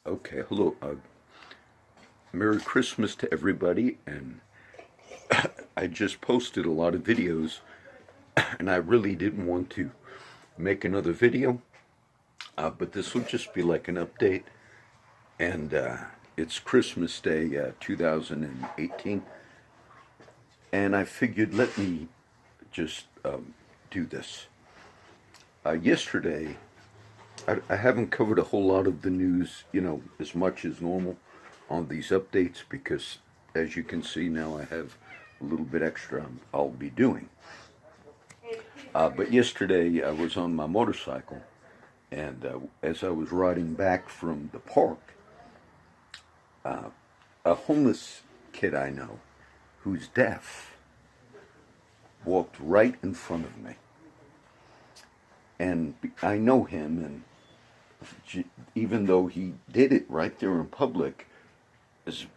Okay, hello. Merry Christmas to everybody. And I just posted a lot of videos, and I really didn't want to make another video, but this will just be like an update. And it's Christmas Day 2018, and I figured let me just do this. Yesterday, I haven't covered a whole lot of the news, as much as normal on these updates because, as you can see now, I have a little bit extra I'll be doing. But yesterday I was on my motorcycle, and as I was riding back from the park, a homeless kid I know who's deaf walked right in front of me. And I know him, and even though he did it right there in public, as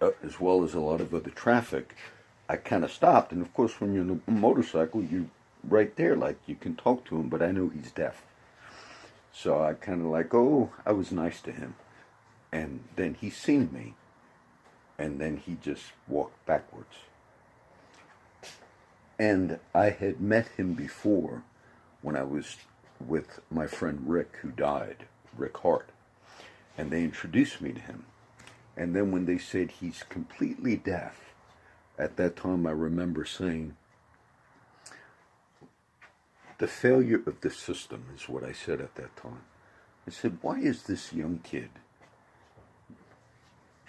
well as a lot of other traffic, I kind of stopped. And of course, when you're on a motorcycle, you're right there, like you can talk to him, but I know he's deaf. So I kind of like, oh, I was nice to him. And then he seen me, and then he just walked backwards. And I had met him before when I was with my friend Rick, who died, Rick Hart. And they introduced me to him. And then when they said he's completely deaf, at that time I remember saying, the failure of the system is what I said at that time. I said, why is this young kid,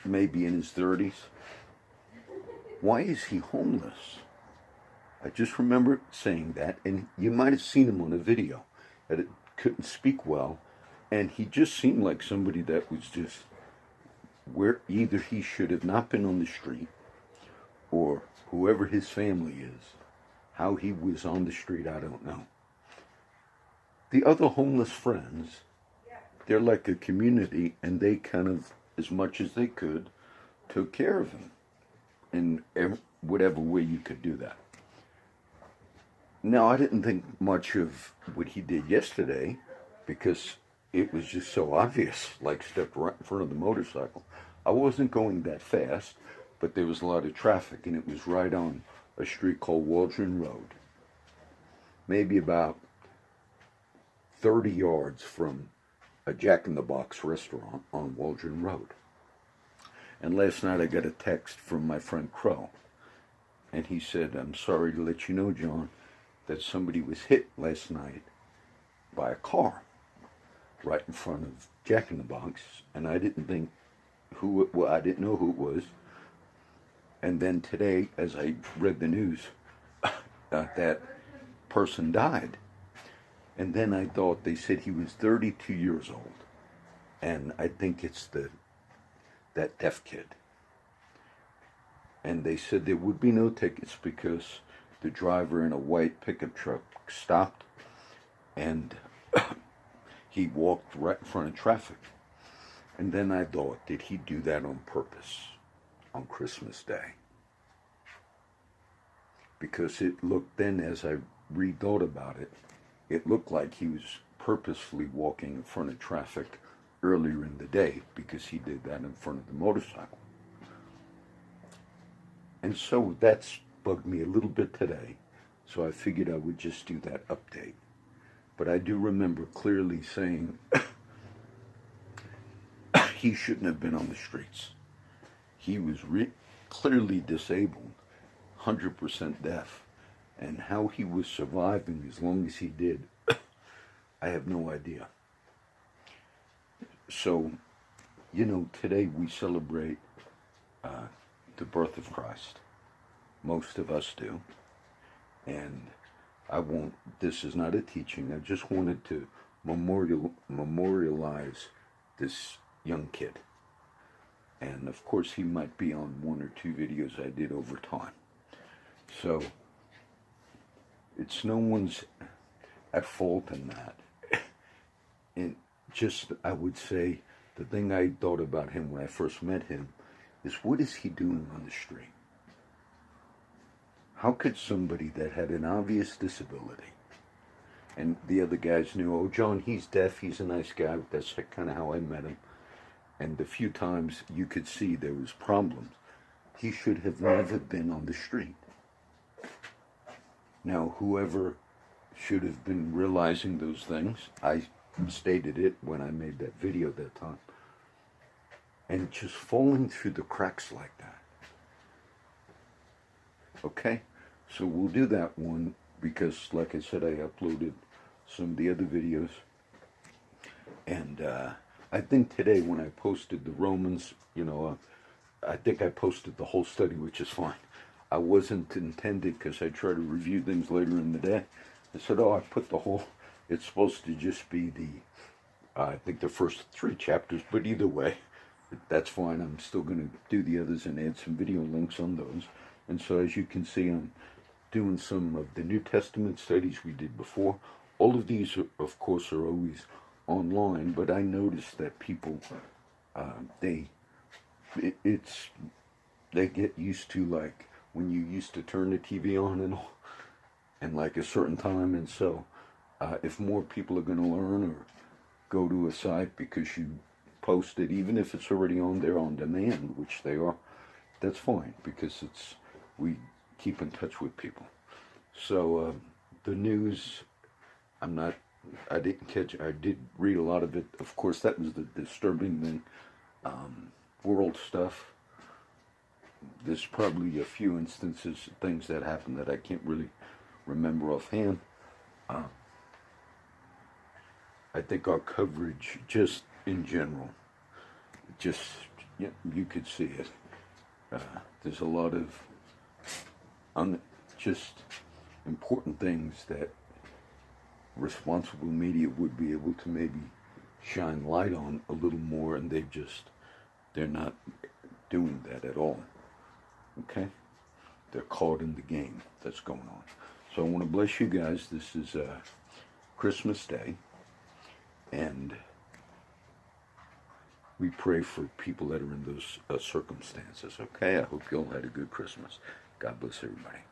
maybe in his 30s, why is he homeless? I just remember saying that, and you might have seen him on a video, that it couldn't speak well, and he just seemed like somebody that was just where either he should have not been on the street, or whoever his family is, how he was on the street, I don't know. The other homeless friends, they're like a community, and they kind of, as much as they could, took care of him in whatever way you could do that. Now, I didn't think much of what he did yesterday because it was just so obvious, like stepped right in front of the motorcycle. I wasn't going that fast, but there was a lot of traffic, and it was right on a street called Waldron Road, maybe about 30 yards from a Jack in the Box restaurant on Waldron Road. And last night I got a text from my friend Crow, and he said, I'm sorry to let you know, John, that somebody was hit last night by a car right in front of Jack in the Box, and I didn't think I didn't know who it was. And then today, as I read the news, that person died. And then I thought they said he was 32 years old. And I think it's that deaf kid. And they said there would be no tickets because the driver in a white pickup truck stopped, and he walked right in front of traffic. And then I thought, did he do that on purpose on Christmas Day? Because it looked then, as I rethought about it, it looked like he was purposefully walking in front of traffic earlier in the day because he did that in front of the motorcycle. And so that's bugged me a little bit today. So I figured I would just do that update. But I do remember clearly saying he shouldn't have been on the streets. He was clearly disabled, 100% deaf. And how he was surviving as long as he did, I have no idea. So, today we celebrate the birth of Christ. Most of us do. And this is not a teaching. I just wanted to memorialize this young kid. And of course he might be on one or two videos I did over time. So, it's no one's at fault in that. And just, I would say, the thing I thought about him when I first met him is, what is he doing on the street? How could somebody that had an obvious disability, and the other guys knew, oh, John, he's deaf, he's a nice guy, that's kind of how I met him, and the few times you could see there was problems, he should have never been on the street. Now, whoever should have been realizing those things, I stated it when I made that video that time, and just falling through the cracks like that. Okay, so we'll do that one because, like I said, I uploaded some of the other videos, and I think today when I posted the Romans, I think I posted the whole study, which is fine. I wasn't intended, because I try to review things later in the day. I said, oh, I put the whole, it's supposed to just be I think the first 3 chapters, but either way, that's fine. I'm still going to do the others and add some video links on those. And so as you can see, I'm doing some of the New Testament studies we did before. All of these, of course, are always online, but I noticed that people, they get used to, like, when you used to turn the TV on and like a certain time, and so if more people are going to learn or go to a site because you post it, even if it's already on there on demand, which they are, that's fine, because we keep in touch with people. So the news, I did read a lot of it. Of course, that was the disturbing thing. World stuff. There's probably a few instances, things that happened that I can't really remember offhand. I think our coverage, just in general, you could see it. There's a lot of just important things that responsible media would be able to maybe shine light on a little more, and they're not doing that at all. Okay? They're caught in the game that's going on. So I want to bless you guys. This is Christmas Day, and we pray for people that are in those circumstances. Okay? I hope you all had a good Christmas. God bless everybody.